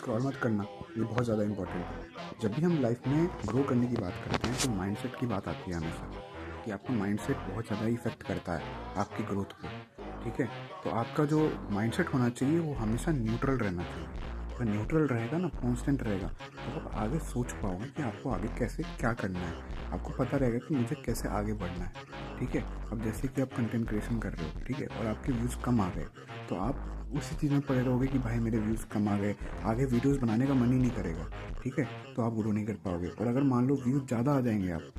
Scroll मत करना, ये बहुत ज़्यादा इंपॉर्टेंट है। जब भी हम लाइफ में ग्रो करने की बात करते हैं तो माइंडसेट की बात आती है हमेशा, कि आपका माइंडसेट बहुत ज़्यादा इफेक्ट करता है आपकी ग्रोथ को। ठीक है, तो आपका जो माइंडसेट होना चाहिए वो हमेशा न्यूट्रल रहना चाहिए। अगर न्यूट्रल रहेगा ना, कांस्टेंट रहेगा, तो आप आगे सोच पाओगे कि आपको आगे कैसे क्या करना है। आपको पता रहेगा कि मुझे कैसे आगे बढ़ना है। ठीक है, अब जैसे कि आप कंटेंट क्रिएशन कर रहे हो, ठीक है, और आपके व्यूज़ कम आ गए, तो आप उसी चीज़ में पड़े रहोगे कि भाई मेरे व्यूज़ कम आ गए, आगे वीडियोस बनाने का मन ही नहीं करेगा। ठीक है, तो आप ग्रो नहीं कर पाओगे। और अगर मान लो व्यूज़ ज़्यादा आ जाएंगे आप,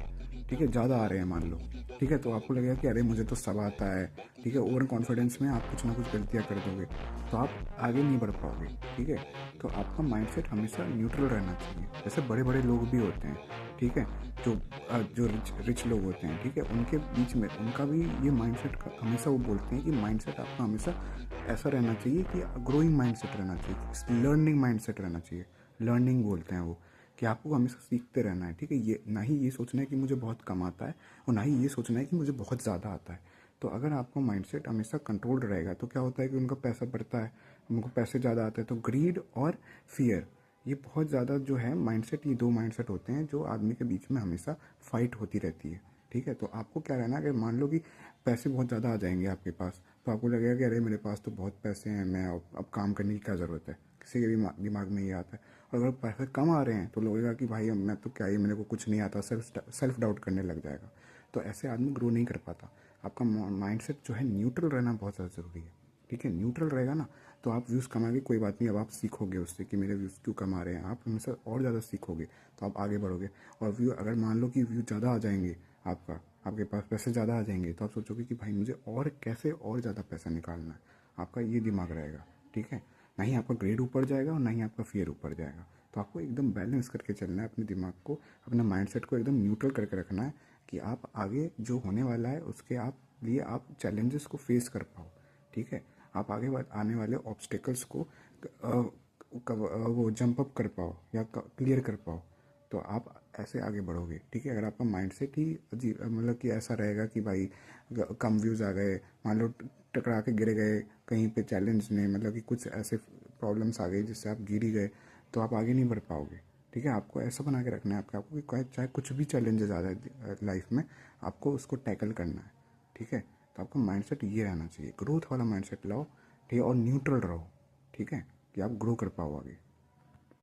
ठीक है, ज़्यादा आ रहे हैं मान लो, ठीक है, तो आपको लगेगा कि अरे मुझे तो सब आता है। ठीक है, ओवर कॉन्फिडेंस में आप कुछ ना कुछ गलतियाँ कर दोगे, तो आप आगे नहीं बढ़ पाओगे। ठीक है, तो आपका माइंडसेट हमेशा न्यूट्रल रहना चाहिए। जैसे बड़े बड़े लोग भी होते हैं, ठीक है, जो रिच लोग होते हैं, ठीक है, उनके बीच में उनका भी ये माइंडसेट का हमेशा वो बोलते हैं कि माइंडसेट आपका हमेशा ऐसा रहना चाहिए कि ग्रोइंग माइंडसेट रहना चाहिए, लर्निंग माइंडसेट रहना चाहिए। लर्निंग बोलते हैं वो, कि आपको हमेशा सीखते रहना है। ठीक है, ये ना ही ये सोचना है कि मुझे बहुत कम आता है, और ना ही ये सोचना है कि मुझे बहुत ज़्यादा आता है। तो अगर आपका माइंडसेट हमेशा कंट्रोल्ड रहेगा तो क्या होता है कि उनका पैसा बढ़ता है, उनको पैसे ज़्यादा आते हैं। तो ग्रीड और फियर, ये बहुत ज़्यादा जो है माइंडसेट, ये दो माइंडसेट होते हैं जो आदमी के बीच में हमेशा फाइट होती रहती है। ठीक है, तो आपको क्या रहना है, अगर मान लो कि पैसे बहुत ज़्यादा आ जाएंगे आपके पास, तो आपको लगेगा कि अरे मेरे पास तो बहुत पैसे हैं, मैं अब काम करने की क्या ज़रूरत है। किसी के भी दिमाग में ये आता है। और अगर पैसे कम आ रहे हैं तो लगेगा कि भाई अब मैं तो क्या ही, मेरे को कुछ नहीं आता, सेल्फ डाउट करने लग जाएगा। तो ऐसे आदमी ग्रो नहीं कर पाता। आपका माइंडसेट जो है न्यूट्रल रहना बहुत ज़्यादा ज़रूरी है। ठीक है, न्यूट्रल रहेगा ना, तो आप व्यूज़ कमाएंगे, कोई बात नहीं। अब आप सीखोगे उससे कि मेरे व्यूज़ क्यों कमा रहे हैं, आप हमेशा और ज़्यादा सीखोगे, तो आप आगे बढ़ोगे। और व्यू, अगर मान लो कि व्यू ज़्यादा आ जाएंगे आपके पास पैसे ज़्यादा आ जाएंगे, तो आप सोचोगे कि भाई मुझे और कैसे और ज़्यादा पैसा निकालना है। आपका ये दिमाग रहेगा। ठीक है, ना ही आपका ग्रेड ऊपर जाएगा और ना ही आपका फियर ऊपर जाएगा। तो आपको एकदम बैलेंस करके चलना है अपने दिमाग को, अपने माइंडसेट को एकदम न्यूट्रल करके रखना है, कि आप आगे जो होने वाला है उसके लिए आप चैलेंजेस को फेस कर पाओ। ठीक है, आप आगे आने वाले ऑब्स्टिकल्स को वो जंप अप कर पाओ या क्लियर कर पाओ, तो आप ऐसे आगे बढ़ोगे। ठीक है, अगर आपका माइंडसेट ही अजीब, मतलब कि ऐसा रहेगा कि भाई कम व्यूज़ आ गए, मान लो टकरा के गिर गए कहीं पे चैलेंज में, मतलब कि कुछ ऐसे प्रॉब्लम्स आ गई जिससे आप गिर ही गए, तो आप आगे नहीं बढ़ पाओगे। ठीक है, आपको ऐसा बना के रखना है आपको कि चाहे कुछ भी चैलेंजेस आ जाए लाइफ में, आपको उसको टैकल करना है। ठीक है, तो आपका माइंडसेट ये रहना चाहिए, ग्रोथ वाला माइंडसेट लाओ। ठीक है, और न्यूट्रल रहो। ठीक है, कि आप ग्रो कर पाओ आगे।